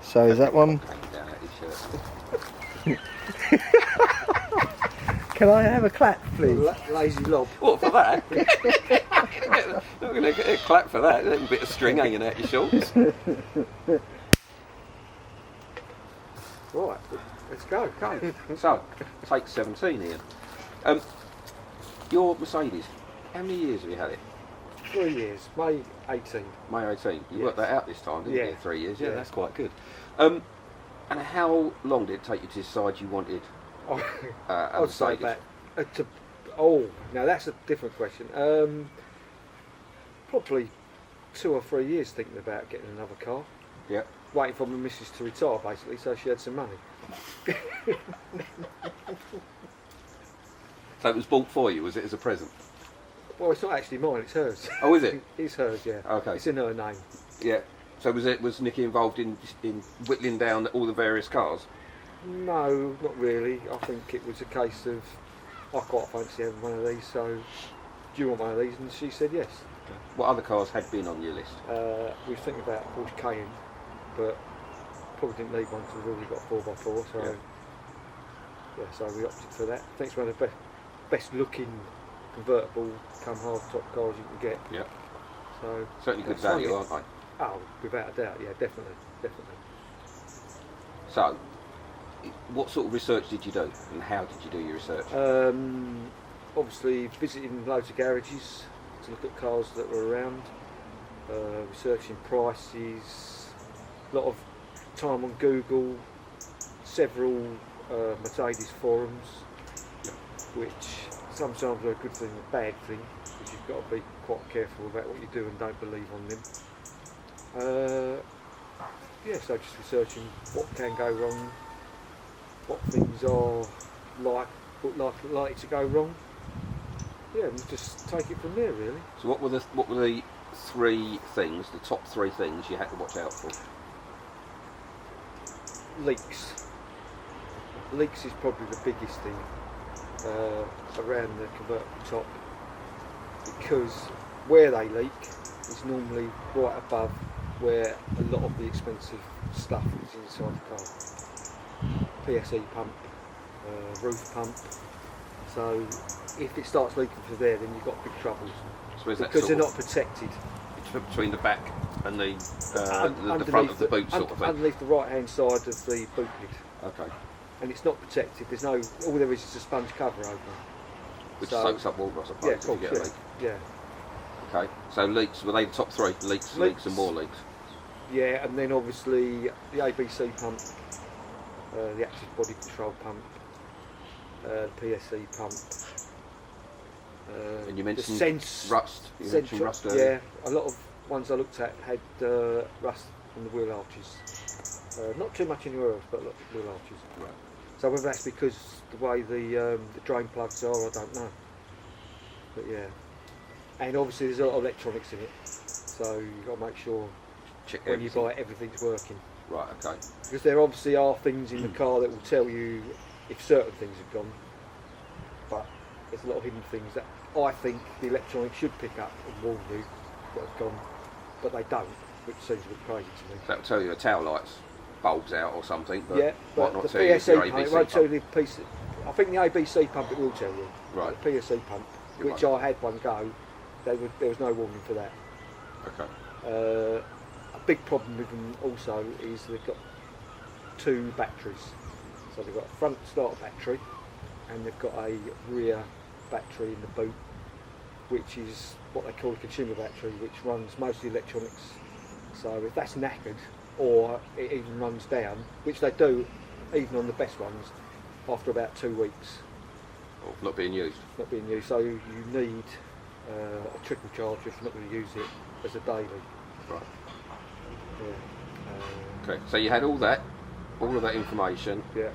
So is that one? Down at his shirt. Can I have a clap, please? Lazy lob. What for that? Not going to get a clap for that. A little bit of string hanging out your shorts. Right, let's go. Okay. So, take 17 Ian. Your Mercedes, how many years have you had it? 3 years, May 18. May 18. You Yes. worked that out this time, didn't Yeah. you? 3 years. Yeah, Yeah. that's quite good. And how long did it take you to decide you wanted a I'd say Mercedes? that. Now that's a different question. Probably 2 or 3 years thinking about getting another car. Yeah. Waiting for my missus to retire, basically, so she had some money. So it was bought for you, was it, as a present? Well, it's not actually mine; it's hers. Oh, is it? It's hers, yeah. Okay. It's in her name. Yeah. So was Nikki involved in whittling down all the various cars? No, not really. I think it was a case of I quite fancy having one of these, so do you want one of these? And she said yes. What other cars had been on your list? We were thinking about Porsche Cayenne, but probably didn't need one because we've already got a 4x4, so yeah, so we opted for that. I think it's one of the best looking convertible come hard top cars you can get. Yeah. So Certainly good that's fun, value, yeah. aren't they? Oh, without a doubt, yeah, definitely. So, what sort of research did you do, and how did you do your research? Obviously visiting loads of garages to look at cars that were around, researching prices, a lot of time on Google, several Mercedes forums, which sometimes are a good thing and a bad thing, because you've got to be quite careful about what you do and don't believe on them. So just researching what can go wrong, what things are likely to go wrong. Yeah, and just take it from there, really. So what were the 3 things, the top 3 things you had to watch out for? Leaks. Leaks is probably the biggest thing around the convertible top, because where they leak is normally right above where a lot of the expensive stuff is inside the car. PSE pump, roof pump. So if it starts leaking through there, then you've got big troubles, So is that because sort they're of not protected. between the back and the front of the boot sort of thing? Underneath the right hand side of the boot lid. Okay. And it's not protected. There's no, all there is a sponge cover over. Which So- soaks up water, I suppose, Yeah, if cool, you get a leak. yeah. Okay. So leaks, were they the top 3? Leaks, and more leaks. Yeah, and then obviously the ABC pump, the active body control pump, the PSE pump. And you mentioned the sense, rust. You mentioned rust earlier. Yeah, a lot of ones I looked at had rust on the wheel arches. Not too much anywhere else, but wheel arches. Right. So whether that's because the way the drain plugs are, I don't know. But yeah, and obviously there's a lot of electronics in it, so you've got to make sure Check when you everything. buy it everything's working. Right. Okay. Because there obviously are things in the car that will tell you if certain things have gone, but there's a lot of hidden things that I think the electronics should pick up and warn you that have gone, but they don't, which seems a bit crazy to me. That'll tell you a tail light's bulb's out or something, but Yeah, might but not the tell you if PSE your pump, ABC it won't tell pump. you the PC. I think the ABC pump it will tell you. Right. The PSE pump, It which won't. I had one go, there was no warning for that. Okay. A big problem with them also is they've got 2 batteries. So they've got a front starter battery and they've got a rear battery in the boot, which is what they call a consumer battery, which runs most of the electronics. So if that's knackered, or it even runs down, which they do even on the best ones, after about 2 weeks Or not being used. not being used. So you need a trickle charger if you're not going to use it as a daily. Right. Yeah. Okay. So you had all of that information. Yeah.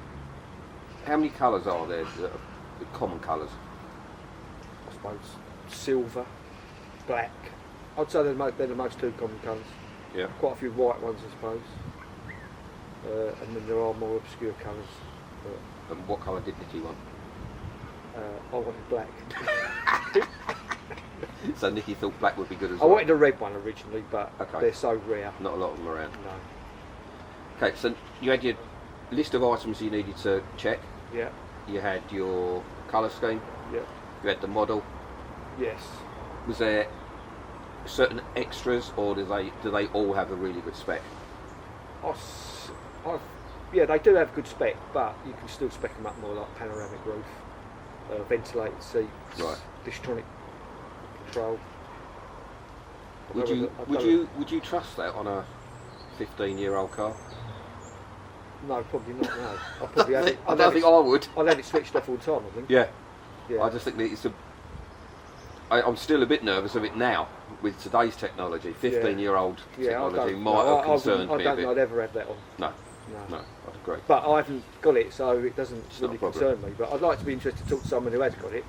How many colours are there that are the common colours? I suppose silver, black. I'd say they're the most 2 common colours. Yeah. Quite a few white ones, I suppose. And then there are more obscure colours. But, And what colour did Nikki want? I wanted black. So Nikki thought black would be good as I well. wanted a red one originally, but Okay. they're so rare. Not a lot of them around. No. Okay, so you had your list of items you needed to check. Yeah. You had your colour scheme. Yeah. You had the model. Yes. Was there certain extras, or do they all have a really good spec? Yeah, they do have good spec, but you can still spec them up more, like panoramic roof, ventilated seats, Right. distronic control. Would you trust that on a 15-year-old car? No, probably not. No, I'll probably have it. I don't think I would. I'll have it switched off all the time. I think. Yeah. Yeah. I just think that I'm still a bit nervous of it now with today's technology. 15-year-old technology might have concerned me a I don't bit. know I'd ever have that on. No, I'd agree. But I haven't got it, so it doesn't It's really not a problem. concern me. But I'd like to be interested to talk to someone who has got it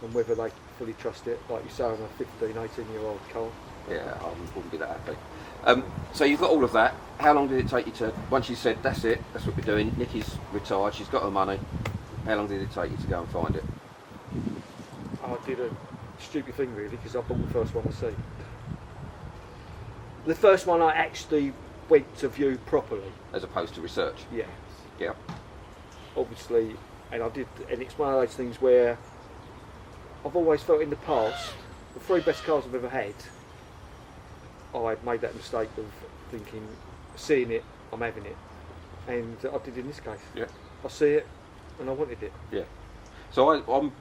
and whether they fully trust it, like you say, on a 15, 18-year-old car. Yeah, I wouldn't be that happy. So you've got all of that. How long did it take you to, once you said, that's it, that's what we're doing, Nikki's retired, she's got her money, how long did it take you to go and find it? I did a stupid thing really, because I bought the first one I see. The first one I actually went to view properly. As opposed to research? Yeah. Yeah. Obviously, and it's one of those things where I've always felt in the past, the 3 best cars I've ever had, I made that mistake of thinking, seeing it, I'm having it. And I did in this case. Yeah. I see it, and I wanted it. Yeah. So I'm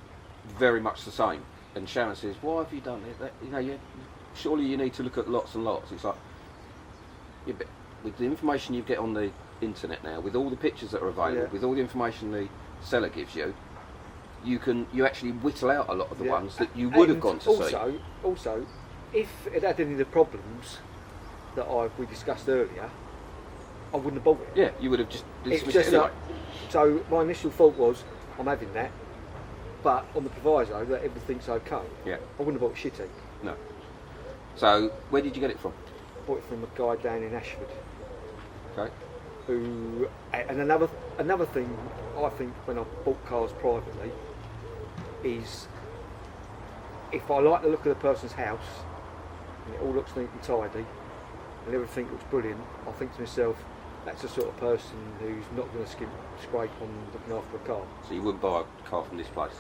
very much the same. And Shaun says, why have you done it? Surely you need to look at lots and lots. It's like, yeah, but with the information you get on the internet now, with all the pictures that are available, with all the information the seller gives you, you actually whittle out a lot of the ones that you would have gone to see. Also, if it had any of the problems that we discussed earlier, I wouldn't have bought it. Yeah, you would have just It's dismissed it just anyway. so my initial thought was, I'm having that, but on the proviso that everything's okay. Yeah. I wouldn't have bought a shitty. No. So where did you get it from? I bought it from a guy down in Ashford. Okay. And another thing I think when I bought cars privately is, if I like the look of the person's house and it all looks neat and tidy and everything looks brilliant, I think to myself, that's the sort of person who's not going to scrape on looking after a car. So you wouldn't buy a car from this place?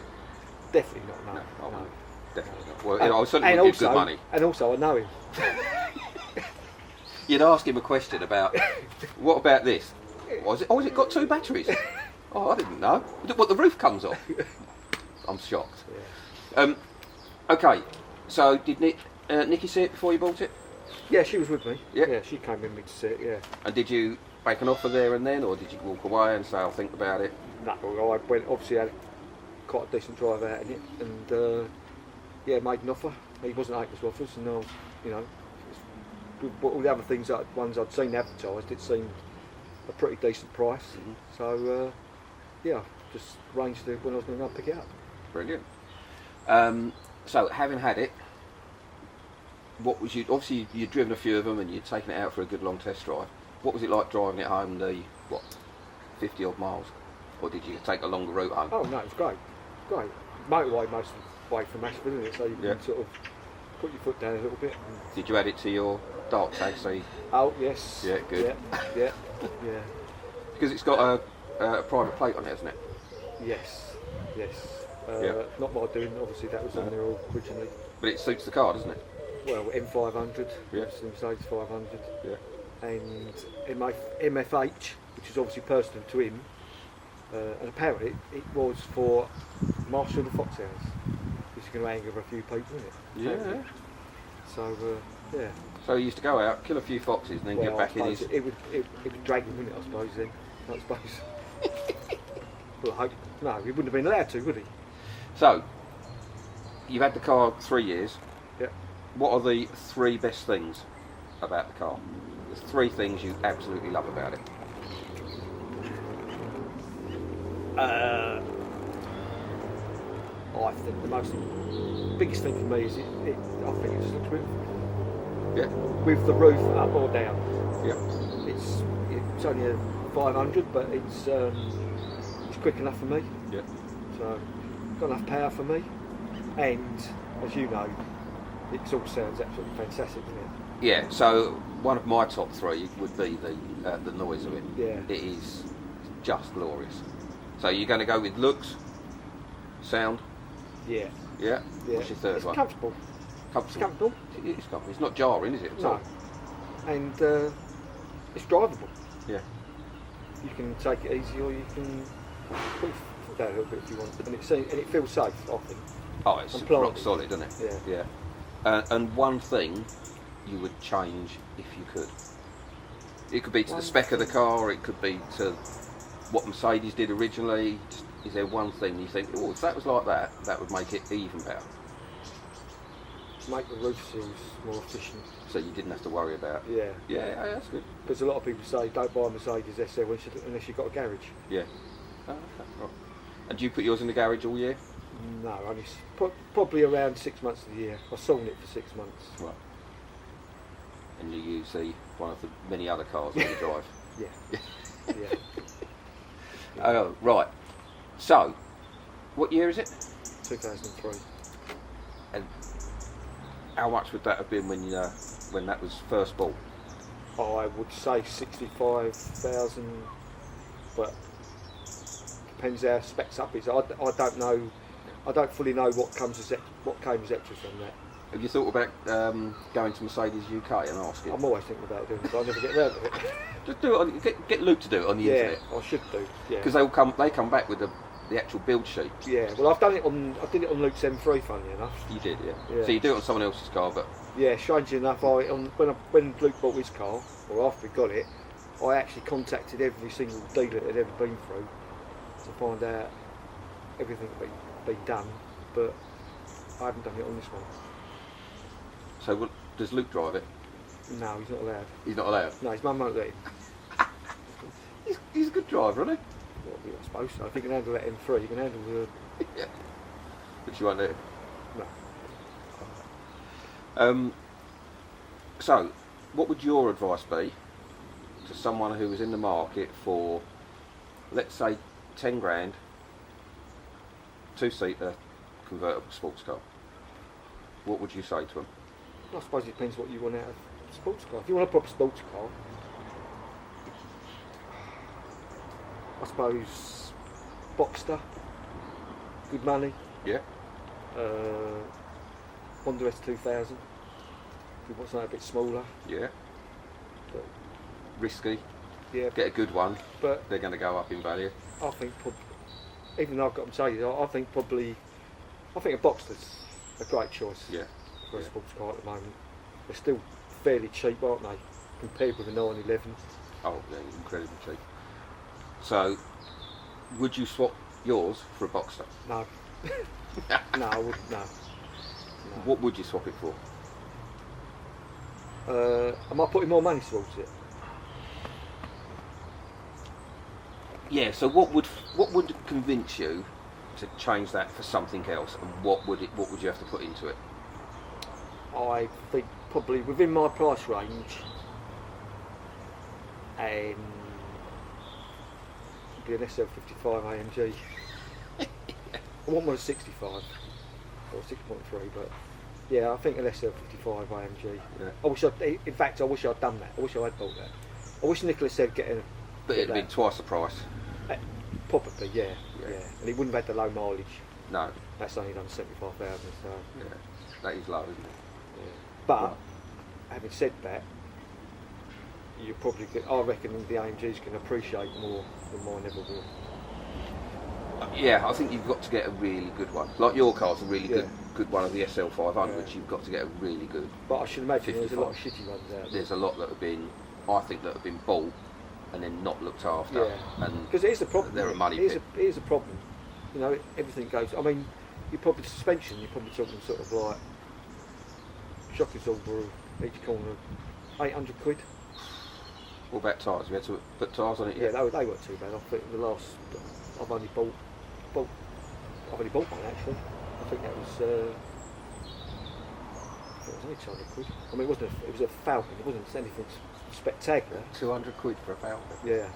Definitely not. No, I No. wouldn't. Definitely not. Well, I certainly would give good money. And also, I know him. You'd ask him a question about, what about this? Has it got 2 batteries? Oh, I didn't know. What, the roof comes off? I'm shocked. Yeah. Okay, so did Nikki see it before you bought it? Yeah, she was with me. Yeah. Yeah, she came with me to see it. Yeah. And did you make an offer there and then, or did you walk away and say, I'll think about it? No, I went. Obviously, had quite a decent drive out in it, and made an offer. He wasn't open to offers, and I was, with all the other ones I'd seen advertised, it seemed a pretty decent price. Mm-hmm. So, just arranged when I was going to go and pick it up. Brilliant. So, having had it, what was you? Obviously, you'd driven a few of them and you'd taken it out for a good long test drive. What was it like driving it home? 50 odd miles, or did you take a longer route home? Oh no, it was great. Great. Motorway most of the way from Ashford, isn't it? So you can sort of put your foot down a little bit. Did you add it to your dark tag? Oh yes. Yeah, good. Yeah. Because it's got a private plate on it, hasn't it? Yes. Not my doing. Obviously, that was on there originally. But it suits the car, doesn't it? Well, M500, Yeah. Mercedes 500, Yeah. and MFH, which is obviously personal to him, and apparently it was for Marshal of the Foxhounds, which is going to anger a few people, isn't it? Yeah. So, yeah. So he used to go out, kill a few foxes, and then get back in his. It would drag him, wouldn't it? I suppose then. I suppose. Well, I hope, no, he wouldn't have been allowed to, would he? So, you've had the car 3 years. Yeah. What are the 3 best things about the car? There's 3 things you absolutely love about it. I think the biggest thing for me is I think it just looks beautiful. Yeah. With the roof up or down. Yeah. It's only a 500, but it's quick enough for me. Yeah. So got enough power for me, and as you know, it all sounds absolutely fantastic, doesn't it? Yeah. So one of my top 3 would be the at the noise of it. Yeah. It is just glorious. So you're going to go with looks, sound, Yeah. yeah? Yeah. What's your third It's one? comfortable. Comfortable. It's comfortable. It is comfortable. It's not jarring, is it? At No. all? And it's drivable. Yeah. You can take it easy, or you can put your foot down a little bit if you want, and it feels safe, I think. Oh, it's And rock planted. solid, isn't it? Yeah. Yeah. And one thing you would change if you could. It could be to the One spec of the thing. car, it could be to what Mercedes did originally. Is there one thing you think, oh, if that was like that, that would make it even better? Make the roof seals more efficient. So you didn't have to worry about. Yeah. Yeah, that's good. Because a lot of people say don't buy a Mercedes SL unless you've got a garage. Yeah. Oh, okay, right. And do you put yours in the garage all year? No, only probably around 6 months of the year. I've sold it for 6 months. Right. And you use one of the many other cars that you drive. Yeah. Yeah. Oh, right. So, what year is it? 2003. And how much would that have been when that was first bought? I would say 65,000, but depends how specs up is. I don't know. I don't fully know what came as extras from that. Have you thought about going to Mercedes UK and asking? I'm always thinking about doing it, but I never get round to it. Just do it on. Get Luke to do it on the internet. I should do. Yeah. Because they come back with the actual build sheet. Yeah. Well, I did it on Luke's M3, funnily enough. You did, yeah. Yeah. So you do it on someone else's car, but Yeah. Strangely enough, when Luke bought his car, or after he got it, I actually contacted every single dealer it had ever been through to find out everything that been done, but I haven't done it on this one. so does Luke drive it? No, he's not allowed. He's not allowed. No, his mum won't let him. He's a good driver, isn't Well, I suppose so. If he can handle that M3, he can handle the... he? Yeah. But you won't let him. No. So, what would your advice be to someone who was in the market for, let's say, 10 grand, 2-seater convertible sports car? What would you say to them? I suppose it depends what you want out of a sports car. If you want a proper sports car, I suppose Boxster, good money. Yeah. Honda S2000, if you want something a bit smaller. Yeah. But, Risky. yeah, Get a good one. but They're going to go up in value. I think even though I've got Mercedes, I think a Boxster's a great choice Yeah. for a Yeah. sports car at the moment. They're still fairly cheap, aren't they, compared with a 911? Oh, they're incredibly cheap. So, would you swap yours for a Boxster? No. No, I wouldn't. No. What would you swap it for? Am I putting more money towards it? Yeah. So, what would convince you to change that for something else, and what would you have to put into it? I think probably within my price range, be an SL55 AMG. I want one 65 or 6.3, but yeah, I think an SL55 AMG. Yeah. In fact, I wish I'd done that. I wish I had bought that. I wish Nicholas said getting. But it'd have been twice the price. Probably, yeah, Yeah. and he wouldn't have had the low mileage. No. That's only done 75,000, so. Yeah. That is low, isn't it? Yeah. But Right. having said that, you probably I reckon the AMGs can appreciate more than mine ever will. Yeah, I think you've got to get a really good one. Like your car's a really Yeah. good one of the SL500s. Yeah. You've got to get a really good. But I should imagine there's a lot of 55. shitty ones out there. There's a lot that have been, I think, that have been bought and then not looked after. Yeah. And Because here's the problem. they're a money here's pit. Here's a problem. You know, everything goes. I mean, you probably suspension. You're probably talking sort of like shock absorber each corner, 800 quid. What about tyres? We had to put tyres on it Yeah, yet? they weren't too bad. I think the last I've only bought one actually. I think that was. It was only 200 quid. I mean, it was a Falcon. It wasn't anything spectacular. 200 quid for a Falcon. Yeah.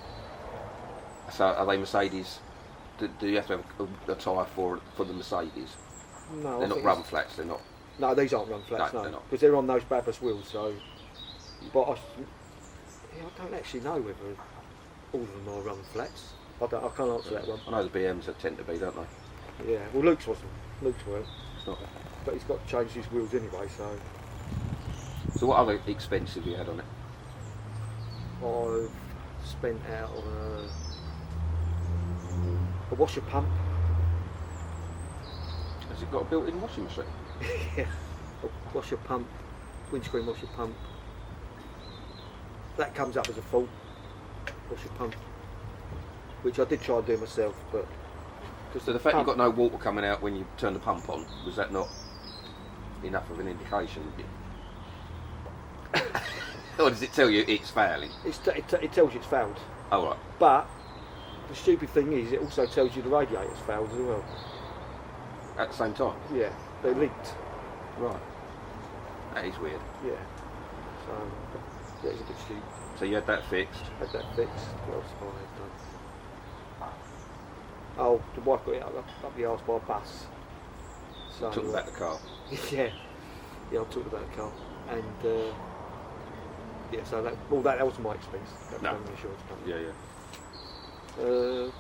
So are they Mercedes? Do you have to have a tyre for the Mercedes? No, They're not run flats. They're not. No, these aren't run flats. No, No, they're not. because they're on those Brabus wheels. So, but Yeah, I don't actually know whether all of them are run flats. I can't answer that one. I know the BMs that tend to be, don't they? Yeah, well Luke's wasn't. Luke's weren't. It's not. But he's got to change his wheels anyway, so So what other expenses have you had on it? I've spent out on a washer pump. Has it got a built-in washing machine? Yeah, a washer pump, windscreen washer pump. That comes up as a fault, washer pump, which I did try and do myself, but So the fact you've got no water coming out when you turn the pump on, was that not enough of an indication? Or does it tell you it's failing? it tells you it's failed. Oh right. But the stupid thing is, it also tells you the radiator's failed as well. At the same time? Yeah, they leaked. Right. That is weird. Yeah. So yeah, it's a bit stupid. So you had that fixed? Had that fixed. What else have I done? Oh, the wife got it up the arse by a bus. So Talking about the car. yeah, yeah, I'm talking about the car, and yeah, so that was my expense. That No. was the insurance company. Yeah, yeah. Uh,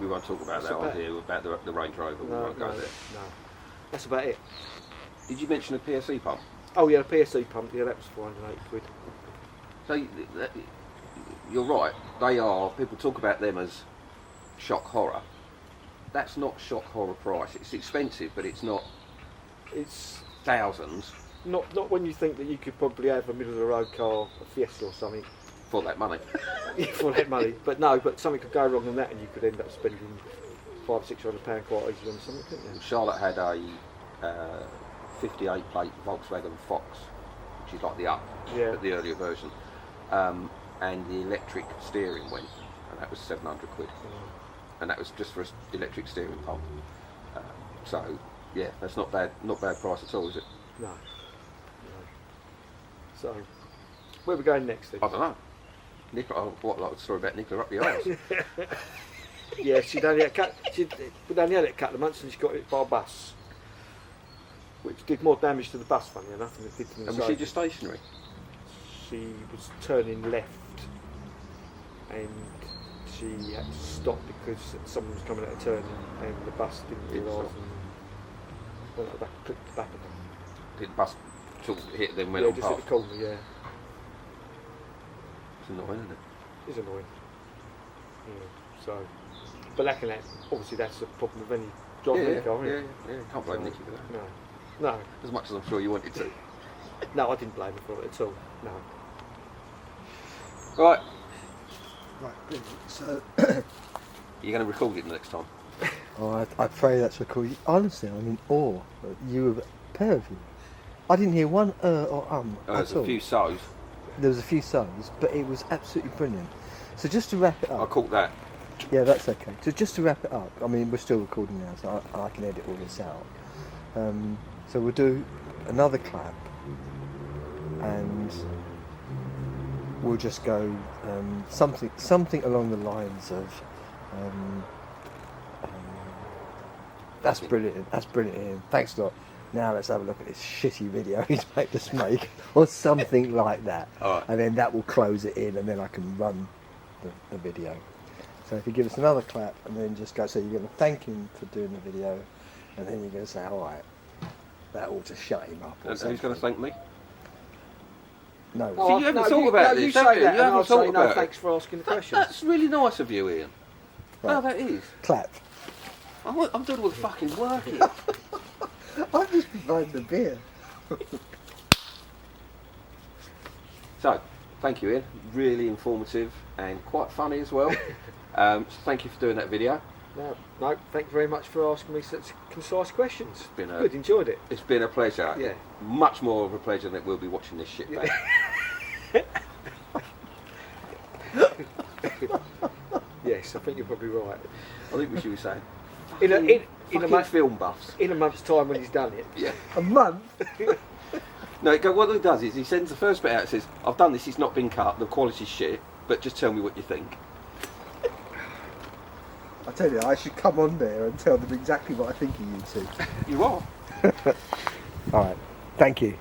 We won't talk about That's that on about- here, about the Range Rover. We no, won't go no, there. no. That's about it. Did you mention a PSE pump? Oh yeah, the PSE pump. Yeah, that was 480 quid. So you're right. They are. People talk about them as shock horror. That's not shock horror price. It's expensive, but it's not It's thousands not when you think that you could probably have a middle of the road car, a Fiesta or something, for that money. for that money. But no, but something could go wrong on that, and you could end up spending £500-600 quite easily on something, couldn't you? Charlotte had a 58 plate Volkswagen Fox, which is like the up, Yeah. but the earlier version, and the electric steering went, and that was 700 quid, and that was just for an electric steering pump. So yeah, that's not bad price at all, is it? No. So, where are we going next then? I don't know. Nicola, what like the story about Nicola up the arse? Yeah, we'd only had it a couple of months and she got hit by a bus, which did more damage to the bus, funny enough, than it did to the And was she just stationary? She was turning left and she had to stop because someone was coming at a turn and the bus didn't Didn't realise stop. and went like that, clipped the back of her. Did the bus sort of hit them went Yeah, on just past? hit the corner, yeah. It's annoying, isn't it? It's annoying. Yeah, so, but lacking that, obviously that's the problem with any driving any car, isn't it? yeah. Can't blame Nicky for that. No, As much as I'm sure you wanted to. no, I didn't blame her for it at all. No. Right, Right, brilliant. So, you're going to record it next time. I pray that's recorded. Honestly, I'm in awe. You were a pair of you. I didn't hear one or There's at a all. few so's. There was a few songs, but it was absolutely brilliant. So just to wrap it I up. caught that. Yeah, that's okay. So just to wrap it up, I mean, we're still recording now, so I can edit all this out. So we'll do another clap, and we'll just go something along the lines of, that's brilliant. That's brilliant, Ian. Thanks a lot. Now let's have a look at this shitty video he's made us make, or something like that. All right. And then that will close it in, and then I can run the video. So if you give us another clap, and then just go, so you're going to thank him for doing the video, and then you're going to say, all right, that ought to shut him up. Or And who's going to thank me? No. See, you haven't thought about this, have you? You haven't thought about it. Thanks for asking the question. That's really nice of you, Ian. Right. Oh, that is. Clap. I'm doing all the fucking work here. I'm just providing the beer. So, thank you, Ian. Really informative and quite funny as well. So thank you for doing that video. No, thank you very much for asking me such concise questions. been a- Good, enjoyed it. It's been a pleasure. Yeah. Much more of a pleasure than it will be watching this shit back. Yes, I think you're probably right. I think we should be saying. In a Fucking month, film buffs. in a month's time when he's done it. Yeah. A month? No, what he does is he sends the first bit out and says, I've done this, it's not been cut, the quality's shit, but just tell me what you think. I tell you, I should come on there and tell them exactly what I think of you two. You are. All right. Thank you.